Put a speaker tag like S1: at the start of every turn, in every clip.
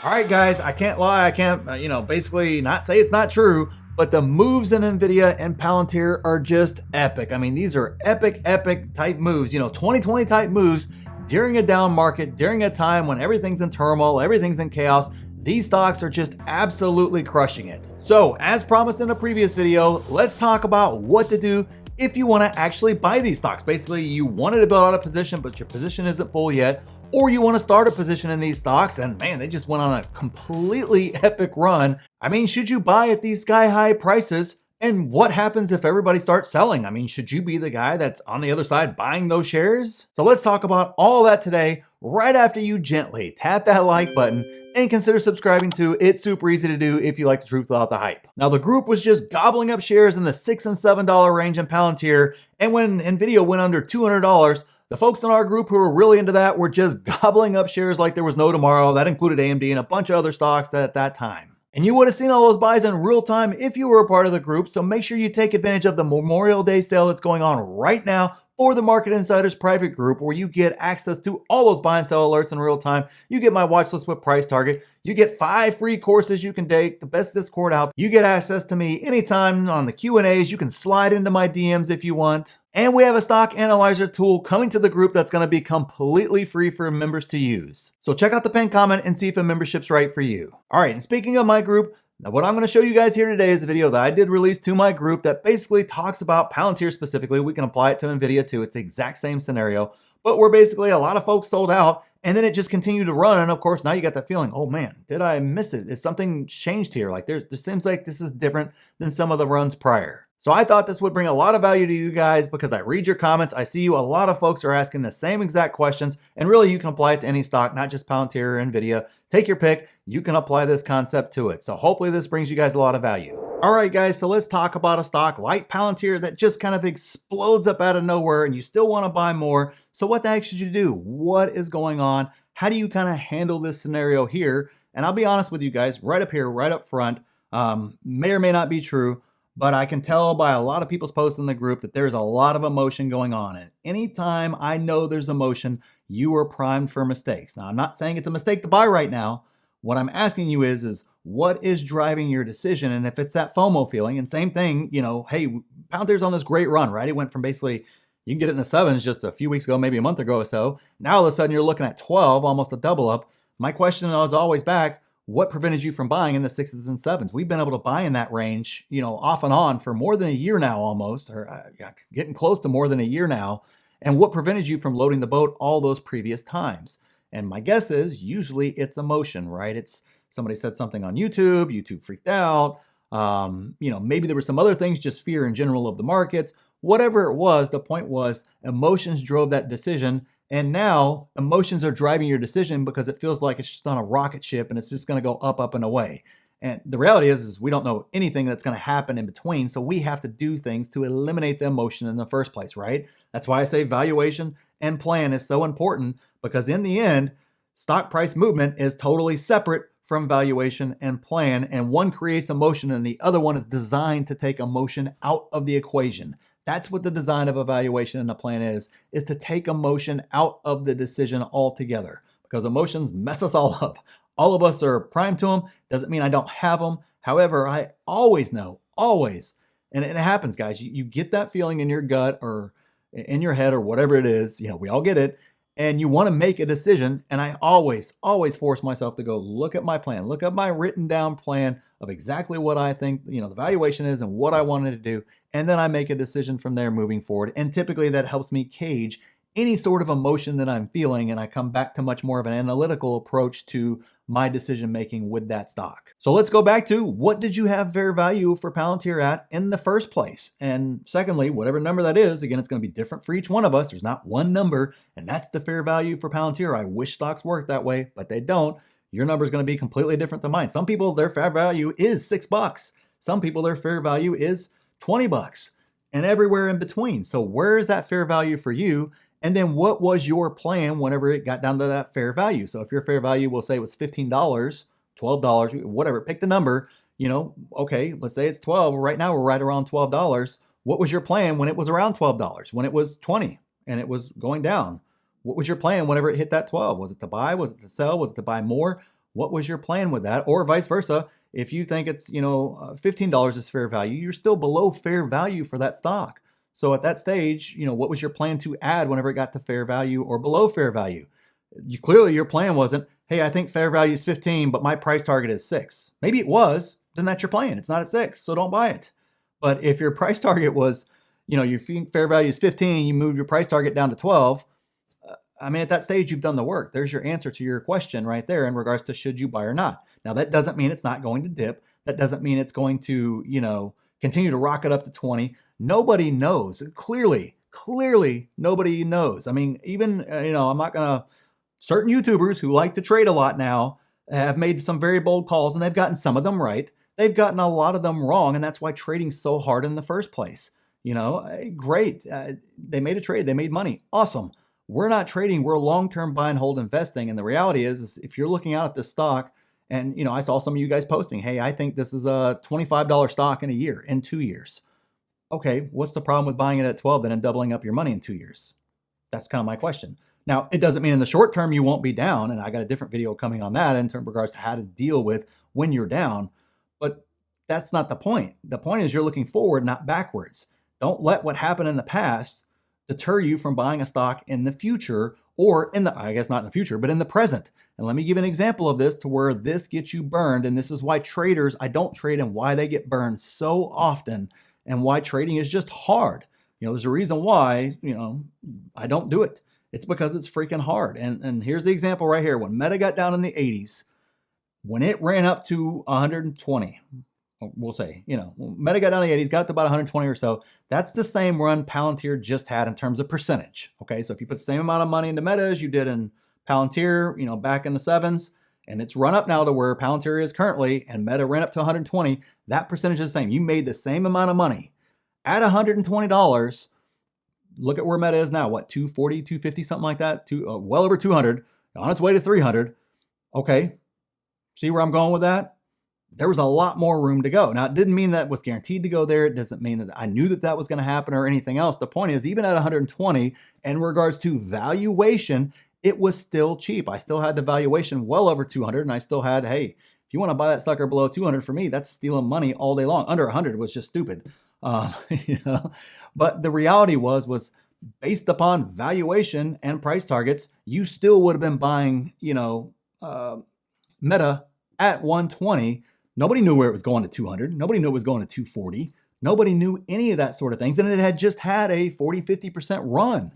S1: All right, guys, I can't lie. I can't, basically not say it's not true, but the moves in NVIDIA and Palantir are just epic. I mean, these are epic type moves, 2020 type moves during a down market, during a time when everything's in turmoil, everything's in chaos. These stocks are just absolutely crushing it. So as promised in a previous video, let's talk about what to do if you want to actually buy these stocks. Basically, you wanted to build out a position, but your position isn't full yet, or you want to start a position in these stocks and man, they just went on a completely epic run. I mean, should you buy at these sky high prices? And what happens if everybody starts selling? I mean, should you be the guy that's on the other side buying those shares? So let's talk about all that today, right after you gently tap that like button and consider subscribing too. It's super easy to do if you like the truth without the hype. Now, the group was just gobbling up shares in the $6 and $7 range in Palantir. And when NVIDIA went under $200, the folks in our group who were really into that were just gobbling up shares like there was no tomorrow. That included AMD and a bunch of other stocks at that time. And you would have seen all those buys in real time if you were a part of the group. So make sure you take advantage of the Memorial Day sale that's going on right now for the Market Insiders private group, where you get access to all those buy and sell alerts in real time. You get my watch list with price target. You get 5 free courses you can take, the best Discord out. You get access to me anytime on the Q&As. You can slide into my DMs if you want. And we have a stock analyzer tool coming to the group that's going to be completely free for members to use. So check out the pinned comment and see if a membership's right for you. All right, and speaking of my group, now what I'm going to show you guys here today is a video that I did release to my group that basically talks about Palantir specifically. We can apply it to NVIDIA too. It's the exact same scenario, but where basically a lot of folks sold out and then it just continued to run. And of course, now you got that feeling, oh man, did I miss it? Is something changed here? Like there seems like this is different than some of the runs prior. So I thought this would bring a lot of value to you guys because I read your comments. I see you, a lot of folks are asking the same exact questions, and really you can apply it to any stock, not just Palantir or NVIDIA. Take your pick. You can apply this concept to it. So hopefully this brings you guys a lot of value. All right, guys, so let's talk about a stock like Palantir that just kind of explodes up out of nowhere and you still want to buy more. So what the heck should you do? What is going on? How do you kind of handle this scenario here? And I'll be honest with you guys, right up here, right up front, may or may not be true, but I can tell by a lot of people's posts in the group that there's a lot of emotion going on. And anytime I know there's emotion, you are primed for mistakes. Now, I'm not saying it's a mistake to buy right now. What I'm asking you is what is driving your decision? And if it's that FOMO feeling, and same thing, hey, Palantir's on this great run, right? It went from basically, you can get it in the 7s just a few weeks ago, maybe a month ago or so. Now all of a sudden you're looking at 12, almost a double up. My question is always back, what prevented you from buying in the 6s and 7s? We've been able to buy in that range, off and on for more than a year now almost, or getting close to more than a year now. And what prevented you from loading the boat all those previous times? And my guess is usually it's emotion, right? It's somebody said something on YouTube, YouTube freaked out. Maybe there were some other things, just fear in general of the markets. Whatever it was, the point was emotions drove that decision. And now emotions are driving your decision because it feels like it's just on a rocket ship and it's just going to go up, and away. And the reality is we don't know anything that's going to happen in between. So we have to do things to eliminate the emotion in the first place, right? That's why I say valuation and plan is so important, because in the end, stock price movement is totally separate from valuation and plan. And one creates emotion and the other one is designed to take emotion out of the equation. That's what the design of a valuation and a plan is to take emotion out of the decision altogether, because emotions mess us all up. All of us are primed to them. Doesn't mean I don't have them. However, I always know, always, and it happens, guys. You get that feeling in your gut or in your head or whatever it is. We all get it. And you want to make a decision. And I always force myself to go look at my plan, look at my written down plan of exactly what I think, the valuation is and what I wanted to do. And then I make a decision from there moving forward. And typically that helps me gauge any sort of emotion that I'm feeling. And I come back to much more of an analytical approach to my decision making with that stock. So let's go back to, what did you have fair value for Palantir at in the first place? And secondly, whatever number that is, again, it's going to be different for each one of us. There's not one number, and that's the fair value for Palantir. I wish stocks worked that way, but they don't. Your number is going to be completely different than mine. Some people, their fair value is $6. Some people, their fair value is $20, and everywhere in between. So where is that fair value for you? And then what was your plan whenever it got down to that fair value? So if your fair value, we'll say it was $15, $12, whatever, pick the number, okay, let's say it's 12. Right now we're right around $12. What was your plan when it was around $12, when it was 20 and it was going down? What was your plan whenever it hit that 12? Was it to buy? Was it to sell? Was it to buy more? what was your plan with that? Or vice versa, if you think it's, $15 is fair value, you're still below fair value for that stock. So at that stage, what was your plan to add whenever it got to fair value or below fair value? Clearly your plan wasn't, hey, I think fair value is 15, but my price target is 6. Maybe it was, then that's your plan. It's not at 6, so don't buy it. But if your price target was, your fair value is 15, you move your price target down to 12, at that stage, you've done the work. There's your answer to your question right there in regards to should you buy or not. Now, that doesn't mean it's not going to dip. That doesn't mean it's going to, continue to rocket up to 20. Nobody knows. Clearly, nobody knows. Even, I'm not going to, certain YouTubers who like to trade a lot now have made some very bold calls, and they've gotten some of them right. They've gotten a lot of them wrong, and that's why trading's so hard in the first place. Great. They made a trade. They made money. Awesome. We're not trading. We're long-term buy and hold investing. And the reality is if you're looking out at this stock, and I saw some of you guys posting, hey, I think this is a $25 stock in a year, in 2 years. Okay, what's the problem with buying it at 12 then and doubling up your money in 2 years? That's kind of my question. Now, it doesn't mean in the short term you won't be down, and I got a different video coming on that in regards to how to deal with when you're down, but that's not the point. The point is you're looking forward, not backwards. Don't let what happened in the past deter you from buying a stock in the future, or I guess not in the future, but in the present. And let me give an example of this to where this gets you burned. And this is why traders, I don't trade, and why they get burned so often, and why trading is just hard. There's a reason why, I don't do it. It's because it's freaking hard. And here's the example right here. When Meta got down in the 80s, when it ran up to 120, we'll say, Meta got down in the 80s, got to about 120 or so. That's the same run Palantir just had in terms of percentage. Okay, so if you put the same amount of money into Meta as you did in Palantir, back in the 7s, and it's run up now to where Palantir is currently, and Meta ran up to 120, that percentage is the same. You made the same amount of money at $120. Look at where Meta is now. What, 240, 250, something like that? Well over 200, on its way to 300. Okay, see where I'm going with that? There was a lot more room to go. Now, it didn't mean that was guaranteed to go there. It doesn't mean that I knew that was going to happen or anything else. The point is, even at 120, in regards to valuation, it was still cheap. I still had the valuation well over 200, and I still had, hey, if you want to buy that sucker below 200 for me, that's stealing money all day long. Under 100 was just stupid. But the reality was based upon valuation and price targets, you still would have been buying, Meta at 120. Nobody knew where it was going to 200. Nobody knew it was going to 240. Nobody knew any of that sort of things. And it had just had a 40, 50% run.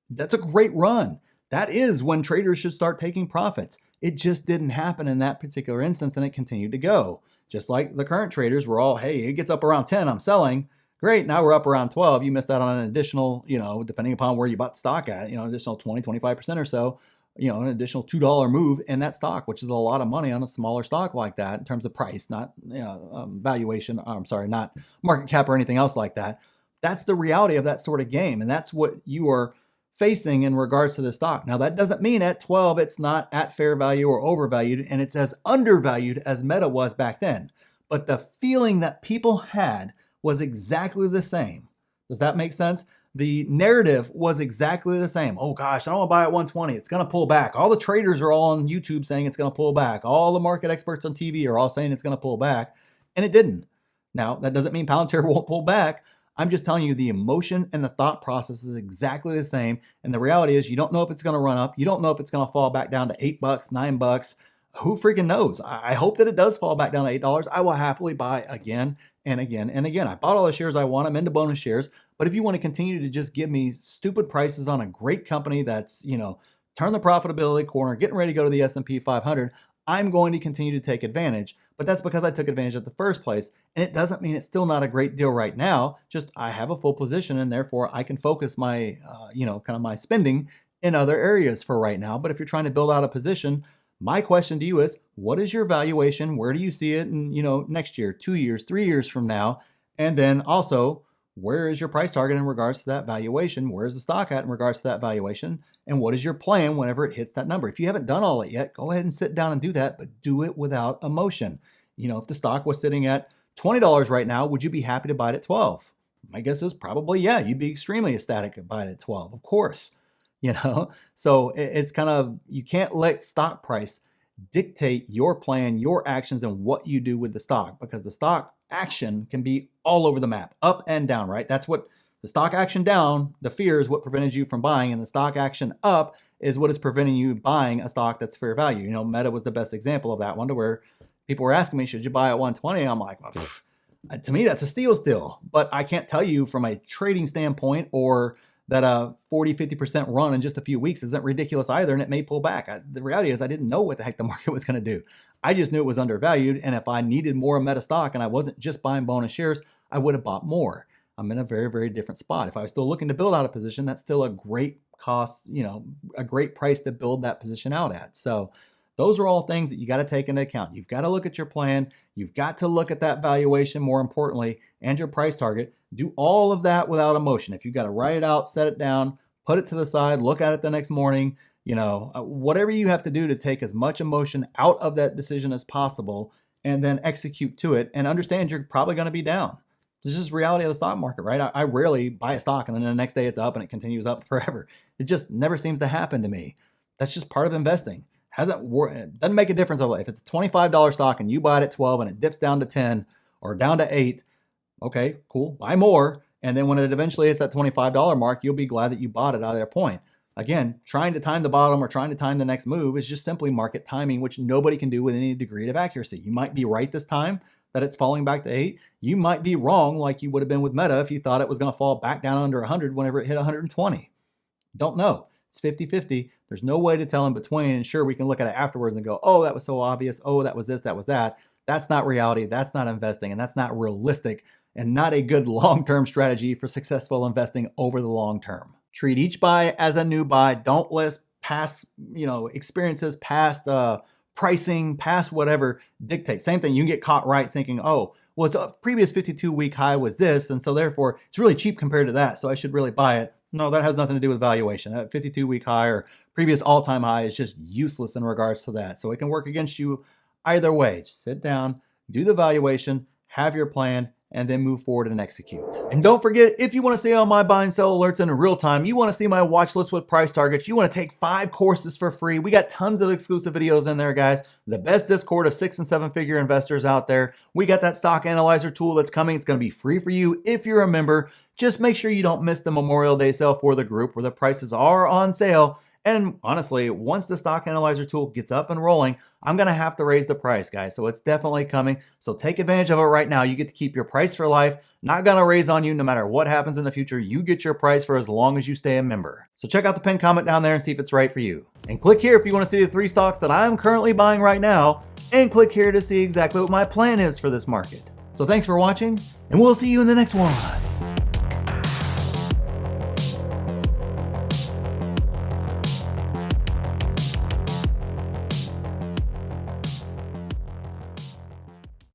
S1: That's a great run. That is when traders should start taking profits. It just didn't happen in that particular instance, and it continued to go. Just like the current traders were all, hey, it gets up around 10, I'm selling. Great, now we're up around 12. You missed out on an additional, depending upon where you bought stock at, additional 20, 25% or so. An additional $2 move in that stock, which is a lot of money on a smaller stock like that in terms of price, not valuation. I'm sorry, not market cap or anything else like that. That's the reality of that sort of game. And that's what you are facing in regards to the stock. Now, that doesn't mean at 12, it's not at fair value or overvalued, and it's as undervalued as Meta was back then. But the feeling that people had was exactly the same. Does that make sense? The narrative was exactly the same. Oh gosh, I don't want to buy at 120. It's going to pull back. All the traders are all on YouTube saying it's going to pull back. All the market experts on TV are all saying it's going to pull back, and it didn't. Now, that doesn't mean Palantir won't pull back. I'm just telling you the emotion and the thought process is exactly the same. And the reality is you don't know if it's going to run up. You don't know if it's going to fall back down to $8, $9. Who freaking knows? I hope that it does fall back down to $8. I will happily buy again and again and again. I bought all the shares I want. I'm into bonus shares. But if you want to continue to just give me stupid prices on a great company that's, turn the profitability corner, getting ready to go to the S&P 500, I'm going to continue to take advantage. But that's because I took advantage at the first place. And it doesn't mean it's still not a great deal right now. Just I have a full position, and therefore I can focus my, kind of my spending in other areas for right now. But if you're trying to build out a position, my question to you is, what is your valuation? Where do you see it in, next year, 2 years, 3 years from now? And then also, where is your price target in regards to that valuation? Where is the stock at in regards to that valuation? And what is your plan whenever it hits that number? If you haven't done all it yet, go ahead and sit down and do that, but do it without emotion. If the stock was sitting at $20 right now, would you be happy to buy it at 12? My guess is probably, yeah, you'd be extremely ecstatic to buy it at 12, of course. So it's kind of, you can't let stock price dictate your plan, your actions, and what you do with the stock, because the stock action can be all over the map, up and down, right? That's what the stock action down, the fear is what prevented you from buying, and the stock action up is what is preventing you buying a stock that's fair value. You know, Meta was the best example of that one, to where people were asking me, should you buy at 120? I'm like, well, to me, that's a steal still. But I can't tell you from a trading standpoint, or that a 40-50% run in just a few weeks isn't ridiculous either, and it may pull back. The reality is I didn't know what the heck the market was going to do. I just knew it was undervalued, and if I needed more Meta stock and I wasn't just buying bonus shares, I would have bought more. I'm in a very, very different spot. If I was still looking to build out a position, that's still a great cost, you know, a great price to build that position out at. So those are all things that you got to take into account. You've got to look at your plan. You've got to look at that valuation, more importantly, and your price target. Do all of that without emotion. If you've got to write it out, set it down, put it to the side, look at it the next morning, you know, whatever you have to do to take as much emotion out of that decision as possible, and then execute to it, and understand you're probably going to be down. This is just reality of the stock market, right? I rarely buy a stock and then the next day it's up and it continues up forever. It just never seems to happen to me. That's just part of investing. It doesn't make a difference. If it's a $25 stock and you buy it at 12 and it dips down to 10 or down to 8, okay, cool, buy more. And then when it eventually hits that $25 mark, you'll be glad that you bought it out of that point. Again, trying to time the bottom or trying to time the next move is just simply market timing, which nobody can do with any degree of accuracy. You might be right this time that it's falling back to 8. You might be wrong, like you would have been with Meta if you thought it was going to fall back down under 100 whenever it hit 120. Don't know. It's 50-50. There's no way to tell in between. And sure, we can look at it afterwards and go, oh, that was so obvious. Oh, that was this, that was that. That's not reality. That's not investing. And that's not realistic, and not a good long-term strategy for successful investing over the long term. Treat each buy as a new buy. Don't list past, experiences, past pricing, past whatever dictate. Same thing. You can get caught right thinking, oh, well, its a previous 52-week high was this, and so therefore it's really cheap compared to that, so I should really buy it. No, that has nothing to do with valuation. That 52-week high or previous all-time high is just useless in regards to that. So it can work against you either way. Just sit down, do the valuation, have your plan, and then move forward and execute. And don't forget, if you want to see all my buy and sell alerts in real time, you want to see my watch list with price targets, you want to take 5 courses for free, we got tons of exclusive videos in there, guys. The best Discord of 6- and 7-figure investors out there. We got that stock analyzer tool that's coming. It's going to be free for you if you're a member. Just make sure you don't miss the Memorial Day sale for the group, where the prices are on sale. And honestly, once the stock analyzer tool gets up and rolling, I'm going to have to raise the price, guys. So it's definitely coming. So take advantage of it right now. You get to keep your price for life. Not going to raise on you no matter what happens in the future. You get your price for as long as you stay a member. So check out the pinned comment down there and see if it's right for you. And click here if you want to see the 3 stocks that I'm currently buying right now. And click here to see exactly what my plan is for this market. So thanks for watching, and we'll see you in the next one.